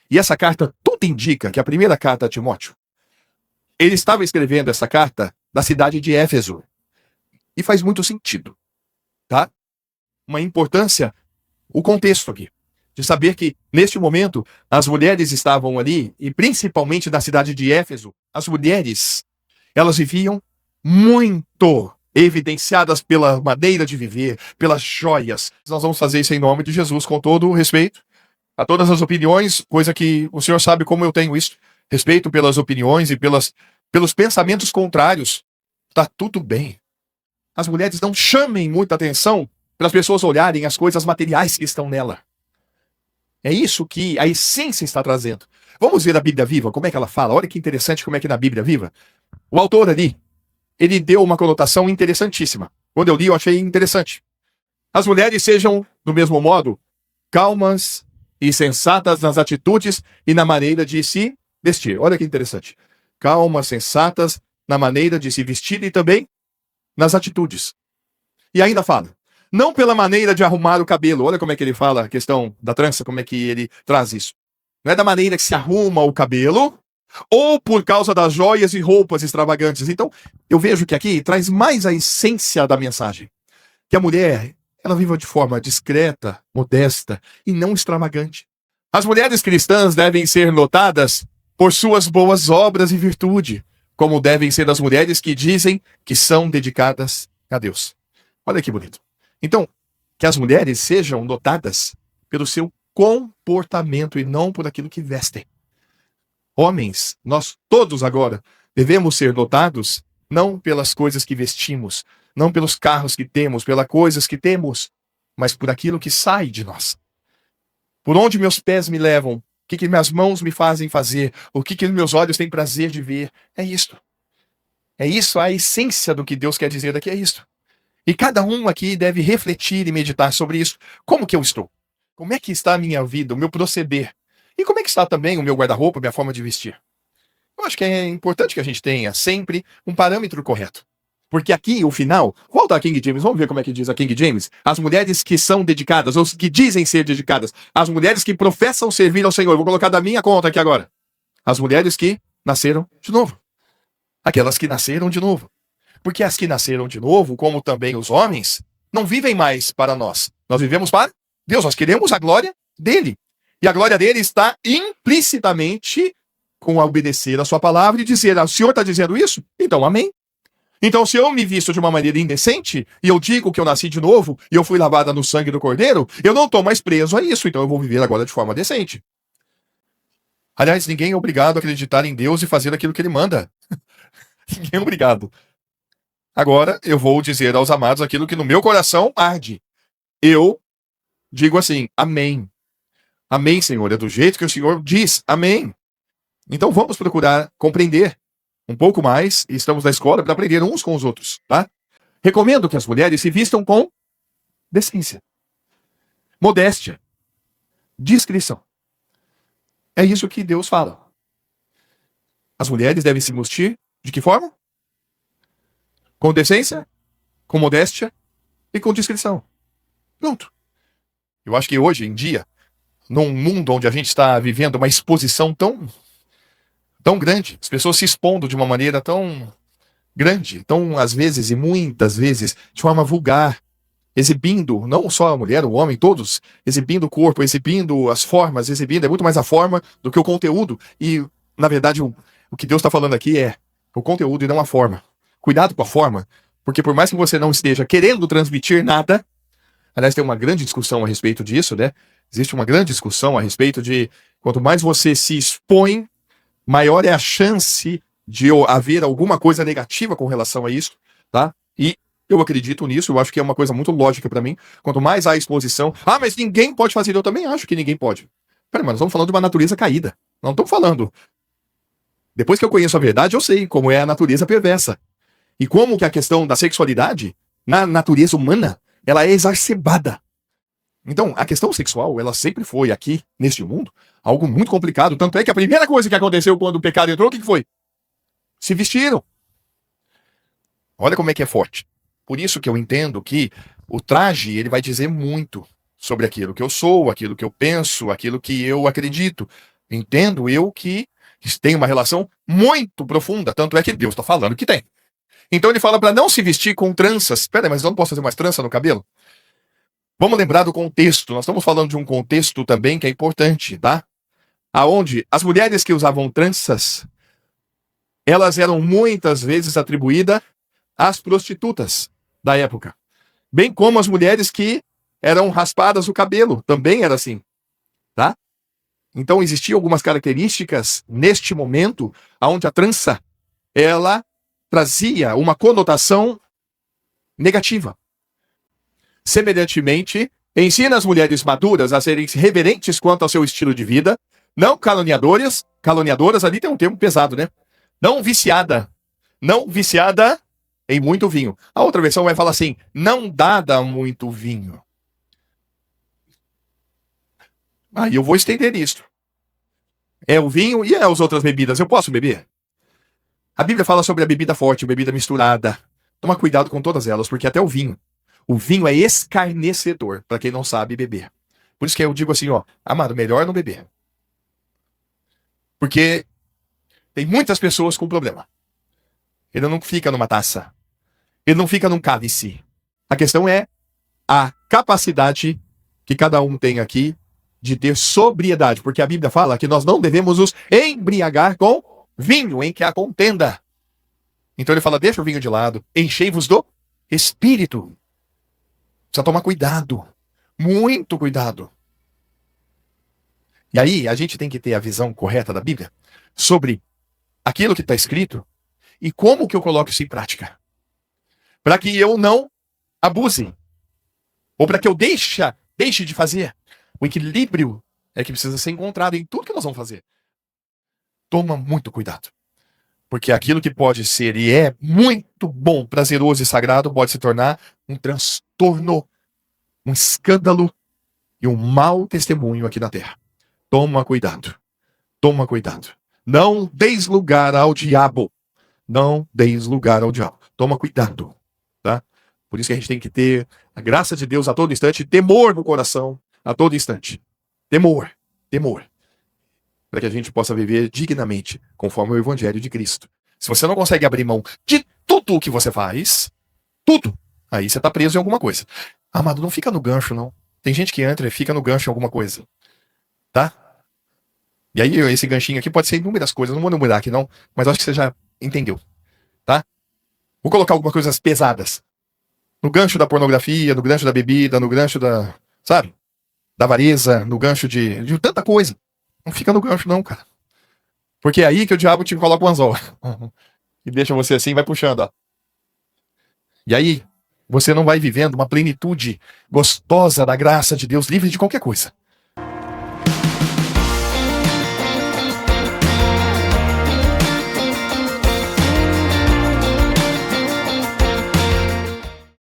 E essa carta, tudo indica que a primeira carta a Timóteo, ele estava escrevendo essa carta da cidade de Éfeso. E faz muito sentido, tá? Uma importância, o contexto aqui, de saber que, neste momento, as mulheres estavam ali, e principalmente na cidade de Éfeso, as mulheres, elas viviam muito evidenciadas pela maneira de viver, pelas joias. Nós vamos fazer isso em nome de Jesus, com todo o respeito a todas as opiniões, coisa que o senhor sabe como eu tenho isso, respeito pelas opiniões e pelos pensamentos contrários. Tá tudo bem. As mulheres não chamem muita atenção para as pessoas olharem as coisas materiais que estão nela. É isso que a essência está trazendo. Vamos ver a Bíblia Viva, como é que ela fala. Olha que interessante como é que na Bíblia Viva, o autor ali, ele deu uma conotação interessantíssima. Quando eu li, eu achei interessante. As mulheres sejam, do mesmo modo, calmas e sensatas nas atitudes e na maneira de se vestir. Olha que interessante. Calmas, sensatas na maneira de se vestir e também nas atitudes. E ainda fala, não pela maneira de arrumar o cabelo. Olha como é que ele fala a questão da trança, como é que ele traz isso. Não é da maneira que se arruma o cabelo, ou por causa das joias e roupas extravagantes. Então, eu vejo que aqui traz mais a essência da mensagem. Que a mulher, ela viva de forma discreta, modesta e não extravagante. As mulheres cristãs devem ser notadas por suas boas obras e virtude, como devem ser as mulheres que dizem que são dedicadas a Deus. Olha que bonito. Então, que as mulheres sejam notadas pelo seu comportamento e não por aquilo que vestem. Homens, nós todos agora devemos ser notados não pelas coisas que vestimos, não pelos carros que temos, pelas coisas que temos, mas por aquilo que sai de nós. Por onde meus pés me levam, o que minhas mãos me fazem fazer, o que meus olhos têm prazer de ver. É isto. É isso, a essência do que Deus quer dizer aqui é isto. E cada um aqui deve refletir e meditar sobre isso. Como que eu estou? Como é que está a minha vida, o meu proceder? E como é que está também o meu guarda-roupa, a minha forma de vestir? Eu acho que é importante que a gente tenha sempre um parâmetro correto. Porque aqui, o final, volta a King James, vamos ver como é que diz a King James. As mulheres que são dedicadas, ou que dizem ser dedicadas, as mulheres que professam servir ao Senhor. Eu vou colocar da minha conta aqui agora. As mulheres que nasceram de novo. Aquelas que nasceram de novo. Porque as que nasceram de novo, como também os homens, não vivem mais para nós. Nós vivemos para Deus, nós queremos a glória dele. E a glória dele está implicitamente com a obedecer a sua palavra e dizer, o Senhor está dizendo isso? Então, amém. Então, se eu me visto de uma maneira indecente, e eu digo que eu nasci de novo, e eu fui lavada no sangue do Cordeiro, eu não estou mais preso a isso, então eu vou viver agora de forma decente. Aliás, ninguém é obrigado a acreditar em Deus e fazer aquilo que ele manda. Ninguém é obrigado. Agora, eu vou dizer aos amados aquilo que no meu coração arde. Eu digo assim, amém. Amém, Senhor. É do jeito que o Senhor diz. Amém. Então vamos procurar compreender um pouco mais, e estamos na escola para aprender uns com os outros, tá? Recomendo que as mulheres se vistam com decência, modéstia, discrição. É isso que Deus fala. As mulheres devem se vestir de que forma? Com decência, com modéstia e com discrição. Pronto. Eu acho que hoje em dia, num mundo onde a gente está vivendo uma exposição tão grande, as pessoas se expondo de uma maneira tão grande, tão às vezes e muitas vezes de forma vulgar, exibindo, não só a mulher, o homem, todos, exibindo o corpo, exibindo as formas, é muito mais a forma do que o conteúdo. E, na verdade, o que Deus está falando aqui é o conteúdo e não a forma. Cuidado com a forma, porque por mais que você não esteja querendo transmitir nada, aliás, tem uma grande discussão a respeito disso, né? Existe uma grande discussão a respeito de quanto mais você se expõe, maior é a chance de haver alguma coisa negativa com relação a isso, tá? E eu acredito nisso, eu acho que é uma coisa muito lógica pra mim. Quanto mais há exposição... mas ninguém pode fazer. Eu também acho que ninguém pode. Pera, mas nós estamos falando de uma natureza caída. Não estamos falando... Depois que eu conheço a verdade, eu sei como é a natureza perversa. E como que a questão da sexualidade, na natureza humana, ela é exacerbada. Então, a questão sexual, ela sempre foi aqui, neste mundo, algo muito complicado. Tanto é que a primeira coisa que aconteceu quando o pecado entrou, o que foi? Se vestiram. Olha como é que é forte. Por isso que eu entendo que o traje, ele vai dizer muito sobre aquilo que eu sou, aquilo que eu penso, aquilo que eu acredito. Entendo eu que tem uma relação muito profunda, tanto é que Deus está falando que tem. Então ele fala para não se vestir com tranças. Espera aí, mas eu não posso fazer mais trança no cabelo? Vamos lembrar do contexto. Nós estamos falando de um contexto também que é importante, tá? Aonde as mulheres que usavam tranças, elas eram muitas vezes atribuídas às prostitutas da época. Bem como as mulheres que eram raspadas o cabelo, também era assim, tá? Então existiam algumas características neste momento onde a trança, ela trazia uma conotação negativa. Semelhantemente, ensina as mulheres maduras a serem reverentes quanto ao seu estilo de vida, não caluniadoras, ali tem um termo pesado, né? Não viciada em muito vinho. A outra versão vai falar assim, não dada a muito vinho. Aí eu vou estender isso. É o vinho e as outras bebidas, eu posso beber? A Bíblia fala sobre a bebida forte, bebida misturada. Toma cuidado com todas elas, porque até o vinho é escarnecedor, para quem não sabe beber. Por isso que eu digo assim, ó, amado, melhor não beber. Porque tem muitas pessoas com problema. Ele não fica numa taça. Ele não fica num cálice. A questão é a capacidade que cada um tem aqui de ter sobriedade, porque a Bíblia fala que nós não devemos nos embriagar com vinho em que há contenda. Então ele fala, deixa o vinho de lado, enchei-vos do Espírito. Precisa tomar cuidado, muito cuidado. E aí a gente tem que ter a visão correta da Bíblia sobre aquilo que está escrito e como que eu coloco isso em prática. Para que eu não abuse, ou para que eu deixe de fazer. O equilíbrio é que precisa ser encontrado em tudo que nós vamos fazer. Toma muito cuidado. Porque aquilo que pode ser e é muito bom, prazeroso e sagrado pode se tornar um transtorno, um escândalo e um mau testemunho aqui na Terra. Toma cuidado. Toma cuidado. Não deis lugar ao diabo. Não deis lugar ao diabo. Toma cuidado. Tá? Por isso que a gente tem que ter a graça de Deus a todo instante, temor no coração a todo instante. Temor. Para que a gente possa viver dignamente, conforme o Evangelho de Cristo. Se você não consegue abrir mão de tudo o que você faz, tudo, aí você está preso em alguma coisa. Amado, não fica no gancho, não. Tem gente que entra e fica no gancho em alguma coisa. Tá? E aí, esse ganchinho aqui pode ser inúmeras coisas, não vou enumerar aqui não, mas acho que você já entendeu. Tá? Vou colocar algumas coisas pesadas. No gancho da pornografia, no gancho da bebida, no gancho da, sabe? Da avareza, no gancho de tanta coisa. Não fica no gancho não, cara. Porque é aí que o diabo te coloca o anzol. E deixa você assim, vai puxando, ó. E aí, você não vai vivendo uma plenitude gostosa da graça de Deus, livre de qualquer coisa.